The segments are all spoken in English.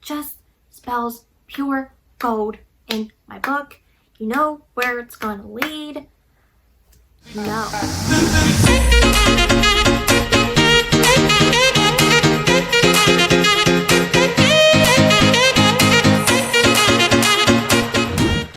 just spells pure gold in my book. You know where it's gonna lead? No.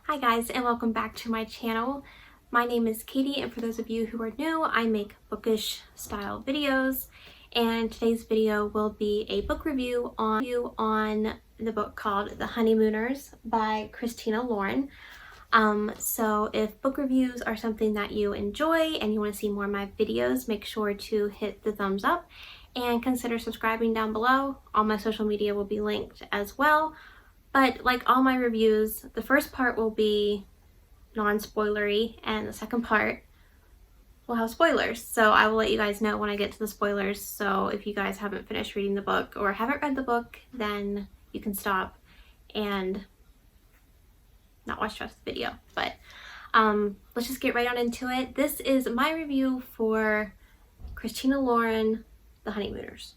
Hi guys, and welcome back to my channel. My name is Katie, and for those of you who are new, I make bookish style videos, and today's video will be a book review on the book called The Honeymooners by Christina Lauren. So if book reviews are something that you enjoy and you want to see more of my videos, make sure to hit the thumbs up and consider subscribing down below. All my social media will be linked as well. But like all my reviews, the first part will be non-spoilery and the second part will have spoilers. So I will let you guys know when I get to the spoilers. So if you guys haven't finished reading the book or haven't read the book, then you can stop and not watch the rest of the video. But let's just get right on into it. This is my review for Christina Lauren, The Honeymooners.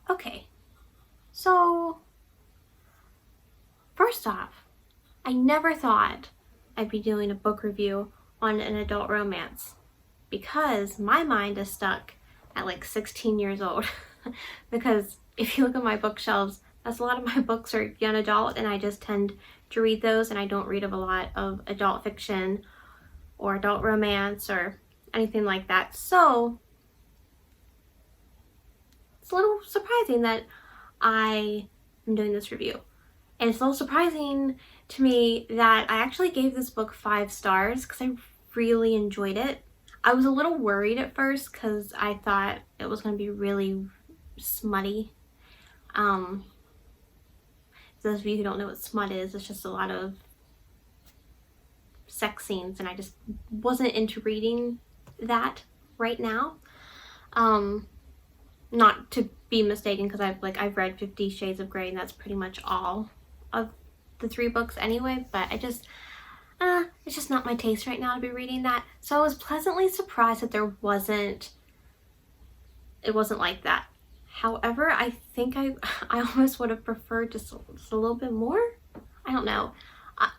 Okay, so first off, I never thought I'd be doing a book review on an adult romance because my mind is stuck at like 16 years old. Because if you look at my bookshelves, that's a lot of my books are young adult, and I just tend to read those, and I don't read a lot of adult fiction or adult romance or anything like that. So it's a little surprising that I am doing this review. And it's a little surprising to me that I actually gave this book 5 stars because I really enjoyed it. I was a little worried at first because I thought it was going to be really smutty. Those of you who don't know what smut is, it's just a lot of sex scenes, and I just wasn't into reading that right now. Not to be mistaken, because I've read 50 Shades of Grey, and that's pretty much all of the 3 books anyway, but it's just not my taste right now to be reading that. So I was pleasantly surprised that it wasn't like that. However, I think I almost would have preferred just a little bit more. I don't know. I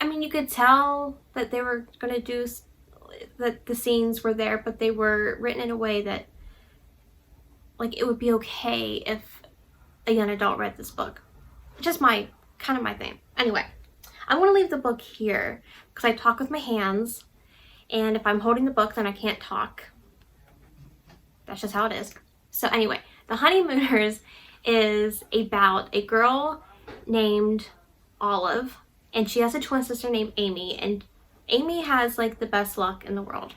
mean, you could tell that they were going to do, that the scenes were there, but they were written in a way that like it would be okay if a young adult read this book. Just kind of my thing. Anyway, I want to leave the book here because I talk with my hands, and if I'm holding the book, then I can't talk. That's just how it is. So anyway, The Honeymooners is about a girl named Olive, and she has a twin sister named Amy, and Amy has like the best luck in the world.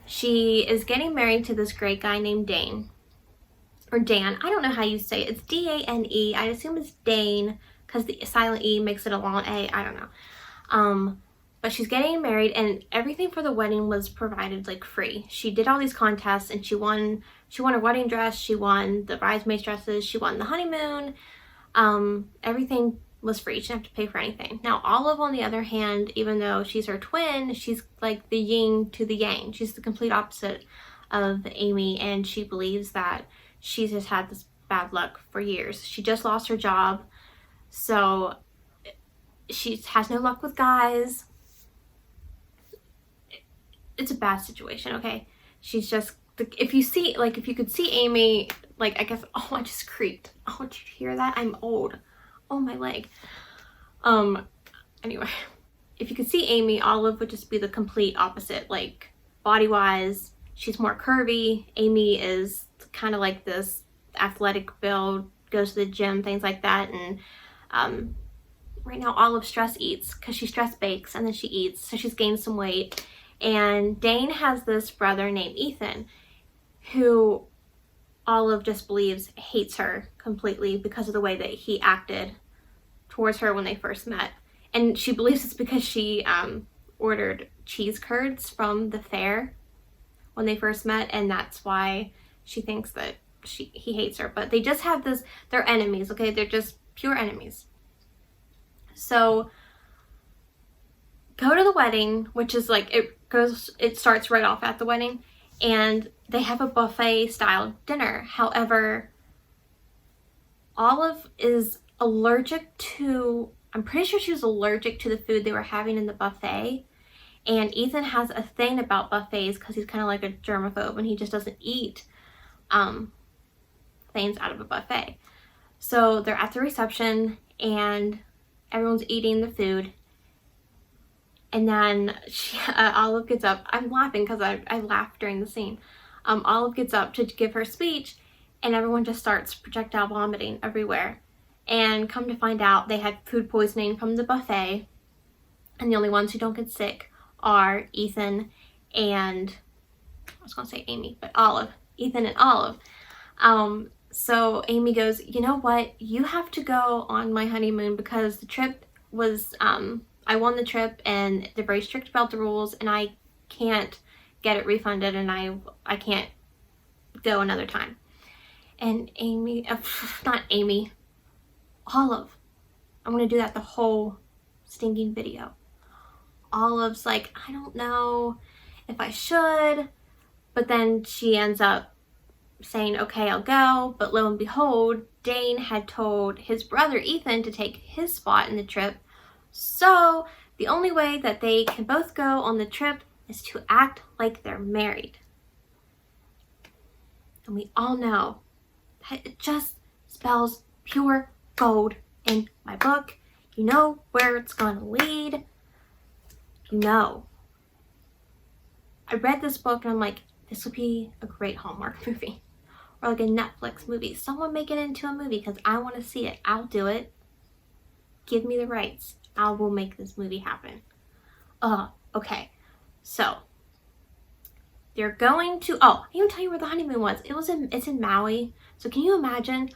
She is getting married to this great guy named Dane. Or Dan. I don't know how you say it. It's D-A-N-E. I assume it's Dane because the silent E makes it a long A. I don't know. But she's getting married, and everything for the wedding was provided like free. She did all these contests, and she won her wedding dress, she won the bridesmaids dresses, she won the honeymoon. Everything was free. She didn't have to pay for anything. Now Olive, on the other hand, even though she's her twin, she's like the yin to the yang. She's the complete opposite of Amy, and she believes that she's just had this bad luck for years. She just lost her job, so she has no luck with guys. It's a bad situation, okay? She's just, if you could see Amy, like, I guess, oh, I just creaked. Oh, did you hear that? I'm old. Oh, my leg. Anyway, if you could see Amy, Olive would just be the complete opposite. Like, body-wise, she's more curvy. Amy is kind of like this athletic build, goes to the gym, things like that. And right now, Olive stress eats because she stress bakes and then she eats, so she's gained some weight. And Dane has this brother named Ethan, who Olive just believes hates her completely because of the way that he acted towards her when they first met. And she believes it's because she ordered cheese curds from the fair when they first met, and that's why she thinks that he hates her. But they just have this, they're enemies, okay? They're just pure enemies. So go to the wedding, which is like, it starts right off at the wedding, and they have a buffet style dinner. However, Olive is allergic to, I'm pretty sure she was allergic to the food they were having in the buffet. And Ethan has a thing about buffets because he's kind of like a germaphobe and he just doesn't eat things out of a buffet. So they're at the reception and everyone's eating the food. And then Olive gets up. I'm laughing because I laughed during the scene. Olive gets up to give her speech and everyone just starts projectile vomiting everywhere. And come to find out, they had food poisoning from the buffet. And the only ones who don't get sick are Ethan and, I was going to say Amy, but Olive. Ethan and Olive. So Amy goes, you know what? You have to go on my honeymoon because the trip was, I won the trip and they're very strict about the rules and I can't get it refunded and I can't go another time. And Amy, not Amy, Olive. I'm going to do that the whole stinking video. Olive's like, I don't know if I should, but then she ends up saying, okay, I'll go. But lo and behold, Dane had told his brother Ethan to take his spot in the trip. So the only way that they can both go on the trip is to act like they're married. And we all know that it just spells pure gold in my book. You know where it's going to lead. You know. I read this book and I'm like, this would be a great Hallmark movie. Or like a Netflix movie. Someone make it into a movie because I want to see it. I'll do it. Give me the rights. I will make this movie happen. Okay. So, they're going to, I didn't even tell you where the honeymoon was. It's in Maui. So can you imagine?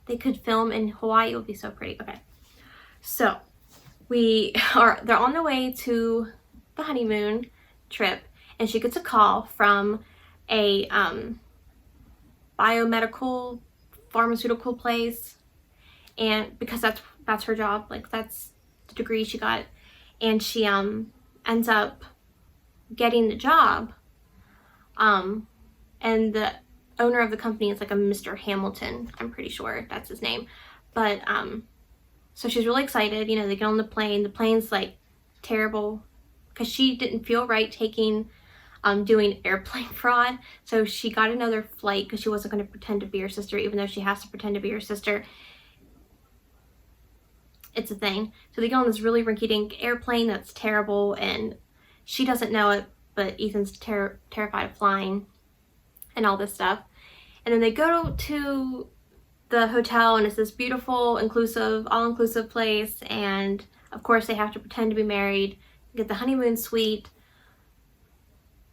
They could film in Hawaii. It would be so pretty. Okay. So, they're on the way to the honeymoon trip and she gets a call from a biomedical pharmaceutical place, and because that's her job, like that's the degree she got, and she ends up getting the job, and the owner of the company is like a Mr. Hamilton, I'm pretty sure that's his name, but so she's really excited. You know, they get on the plane's like terrible because she didn't feel right doing airplane fraud, so she got another flight because she wasn't going to pretend to be her sister, even though she has to pretend to be her sister. It's a thing. So they get on this really rinky-dink airplane that's terrible, and she doesn't know it, but Ethan's terrified of flying and all this stuff. And then they go to the hotel, and it's this beautiful, inclusive, all-inclusive place, and of course they have to pretend to be married, get the honeymoon suite.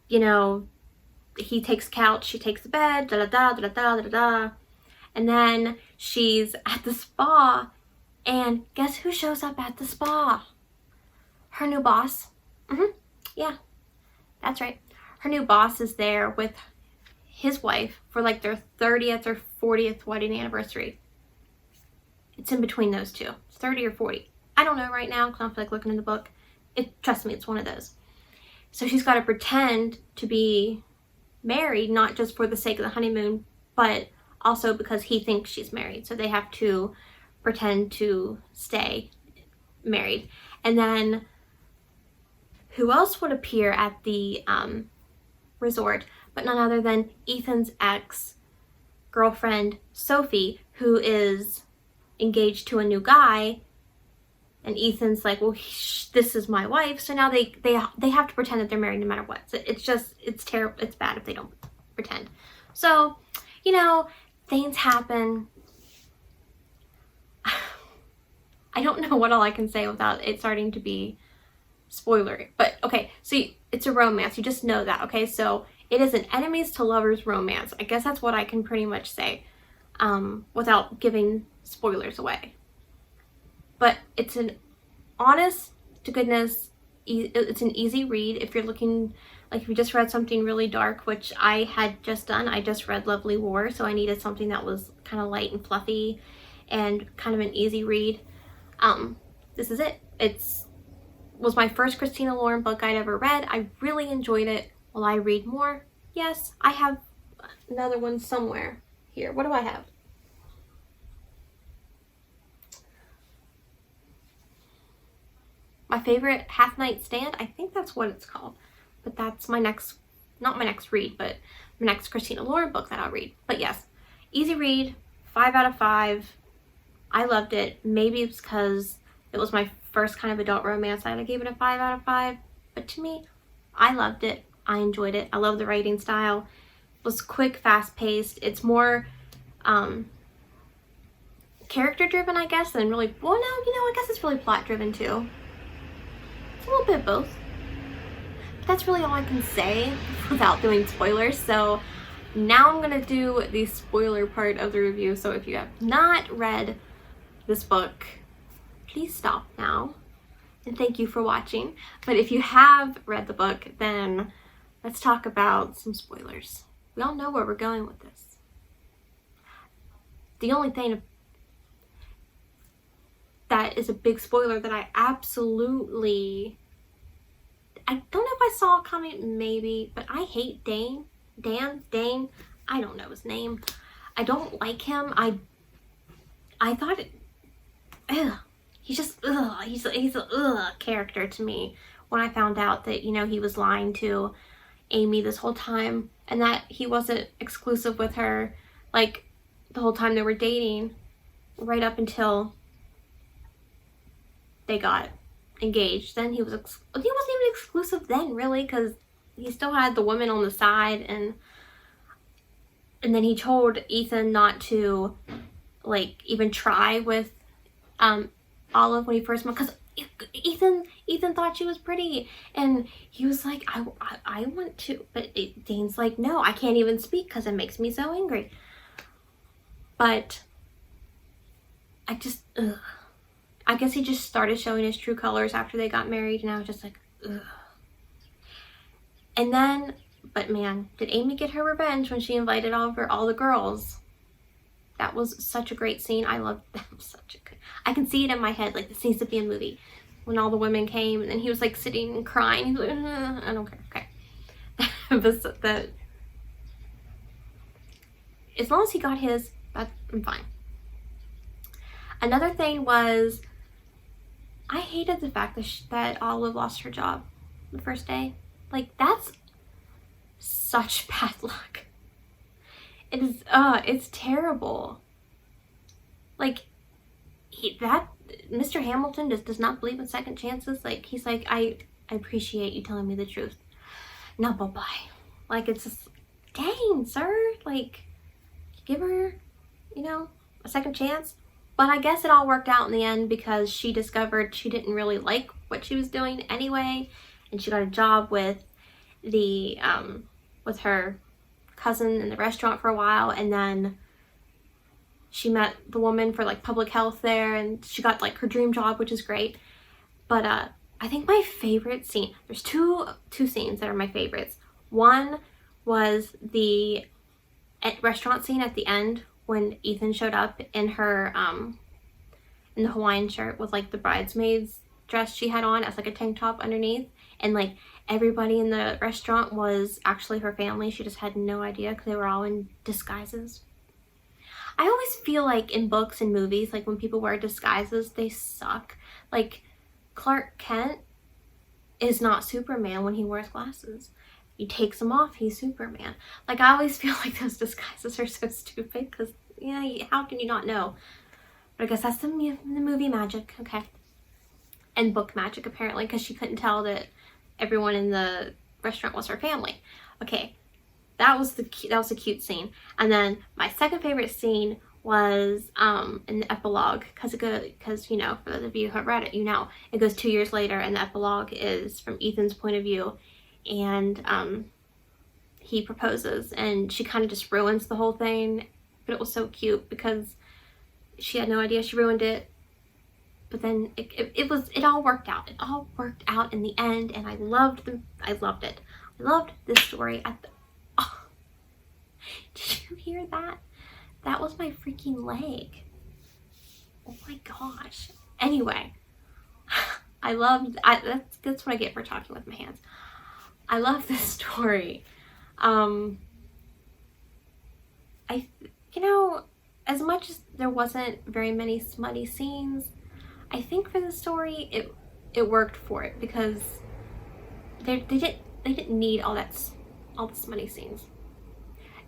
You know, he takes couch, she takes the bed, da-da-da. And then she's at the spa, and guess who shows up at the spa? Her new boss. Yeah, that's right. Her new boss is there with his wife for like their 30th or 40th wedding anniversary. It's in between those two. It's 30 or 40. I don't know right now because I don't feel like looking in the book. Trust me, it's one of those. So she's got to pretend to be married, not just for the sake of the honeymoon, but also because he thinks she's married. So they have to pretend to stay married. And then who else would appear at the resort but none other than Ethan's ex-girlfriend, Sophie, who is engaged to a new guy. And Ethan's like, well, this is my wife. So now they have to pretend that they're married no matter what. So it's terrible. It's bad if they don't pretend. So, you know, things happen. I don't know what all I can say without it starting to be spoilery. But, okay, so it's a romance. You just know that, okay? So it is an enemies to lovers romance. I guess that's what I can pretty much say without giving spoilers away. But it's an honest to goodness, it's an easy read if you're looking, like if you just read something really dark, which I had just done. I just read Lovely War, so I needed something that was kind of light and fluffy and kind of an easy read. This is it. Was my first Christina Lauren book I'd ever read. I really enjoyed it. Will I read more? Yes, I have another one somewhere here. What do I have? my favorite half night stand. I think that's what it's called. But that's my next, not my next read, but my next Christina Lauren book that I'll read. But yes, easy read, 5 out of 5. I loved it. Maybe it's because it was my first kind of adult romance that I gave it a 5 out of 5. But to me, I loved it. I enjoyed it. I love the writing style. It was quick, fast-paced. It's more character-driven, I guess, than really... Well, no, I guess it's really plot-driven, too. It's a little bit of both. But that's really all I can say without doing spoilers. So now I'm going to do the spoiler part of the review. So if you have not read this book, please stop now. And thank you for watching. But if you have read the book, then let's talk about some spoilers. We all know where we're going with this. The only thing that is a big spoiler that I absolutely... I don't know if I saw it coming, maybe, but I hate Dane. I don't know his name. I don't like him. I thought it... Ugh. He's just, ugh, he's a ugh character to me when I found out that, you know, he was lying to Amy this whole time and that he wasn't exclusive with her, like, the whole time they were dating, right up until they got engaged. Then he wasn't even exclusive then, really, because he still had the woman on the side, and then he told Ethan not to, like, even try with Olive when he first met, because Ethan thought she was pretty, and he was like, I want to, but Dane's like, no, I can't even speak because it makes me so angry. But I just, ugh. I guess he just started showing his true colors after they got married, and I was just like, ugh. And then, but man, did Amy get her revenge when she invited over all the girls. That was such a great scene. I loved that. Such a good... I can see it in my head, like this needs to be a movie. When all the women came, and then he was like sitting and crying. He was like, I don't care. Okay. But that, as long as he got his, I'm fine. Another thing was, I hated the fact that Olive lost her job the first day. Like, that's such bad luck. It is, it's terrible. Like, Mr. Hamilton just does not believe in second chances. Like, he's like, I appreciate you telling me the truth. Now, bye-bye. Like, it's just, dang, sir. Like, give her, you know, a second chance. But I guess it all worked out in the end because she discovered she didn't really like what she was doing anyway. And she got a job with with her cousin in the restaurant for a while, and then she met the woman for like public health there, and she got like her dream job, which is great. But I think my favorite scene, there's two scenes that are my favorites. One was the restaurant scene at the end when Ethan showed up in her in the Hawaiian shirt with like the bridesmaid's dress she had on as like a tank top underneath, and like everybody in the restaurant was actually her family. She just had no idea because they were all in disguises. I always feel like in books and movies, like when people wear disguises, they suck. Like Clark Kent is not Superman when he wears glasses. He takes them off, he's Superman. Like, I always feel like those disguises are so stupid because, yeah, how can you not know? But I guess that's the movie magic, okay. And book magic, apparently, because she couldn't tell that everyone in the restaurant was her family. Okay, that was a cute scene. And then my second favorite scene was in the epilogue, because you know, for those of you who have read it, you know, it goes 2 years later, and the epilogue is from Ethan's point of view, and he proposes, and she kind of just ruins the whole thing. But it was so cute because she had no idea she ruined it. But then it all worked out. It all worked out in the end, and I loved it. I loved this story. Oh, did you hear that? That was my freaking leg. Oh my gosh. Anyway, that's what I get for talking with my hands. I love this story. You know, as much as there wasn't very many smutty scenes, I think for the story, it worked for it, because they didn't need all the smutty scenes.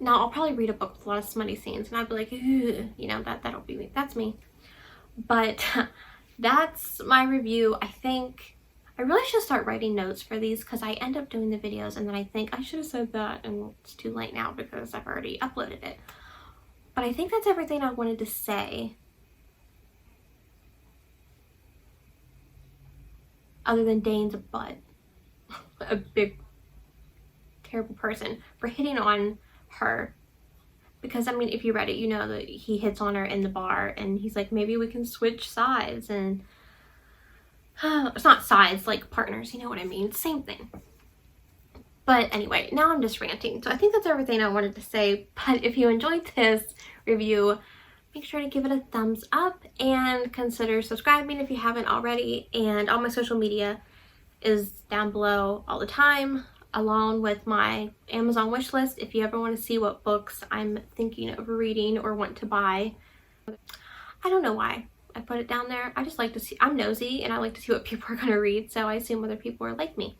Now I'll probably read a book with a lot of smutty scenes and I'd be like, you know, that'll be me. That's me. But that's my review. I think I really should start writing notes for these, because I end up doing the videos and then I think I should have said that, and it's too late now because I've already uploaded it. But I think that's everything I wanted to say. Other than Dane's a butt. A big, terrible person for hitting on her. Because, I mean, if you read it, you know that he hits on her in the bar and he's like, maybe we can switch sides. And it's not sides, like partners, you know what I mean? Same thing. But anyway, now I'm just ranting. So I think that's everything I wanted to say. But if you enjoyed this review, make sure to give it a thumbs up and consider subscribing if you haven't already. And all my social media is down below all the time, along with my Amazon wish list if you ever want to see what books I'm thinking of reading or want to buy. I don't know why I put it down there. I just like to see, I'm nosy and I like to see what people are going to read, so I assume other people are like me.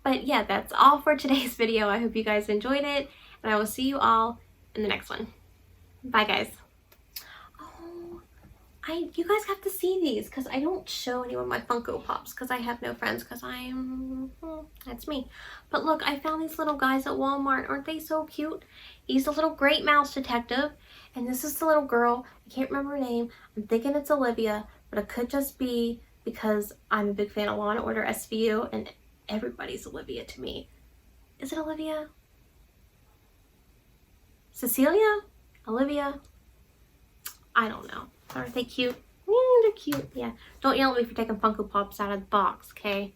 But yeah, that's all for today's video. I hope you guys enjoyed it, and I will see you all in the next one. Bye, guys. You guys have to see these, because I don't show anyone my Funko Pops because I have no friends, because that's me. But look, I found these little guys at Walmart. Aren't they so cute? He's a little great mouse detective, and this is the little girl. I can't remember her name. I'm thinking it's Olivia, but it could just be because I'm a big fan of Law & Order SVU, and everybody's Olivia to me. Is it Olivia? Cecilia? Olivia? I don't know. Aren't they cute? Yeah, they're cute. Yeah. Don't yell at me for taking Funko Pops out of the box, okay?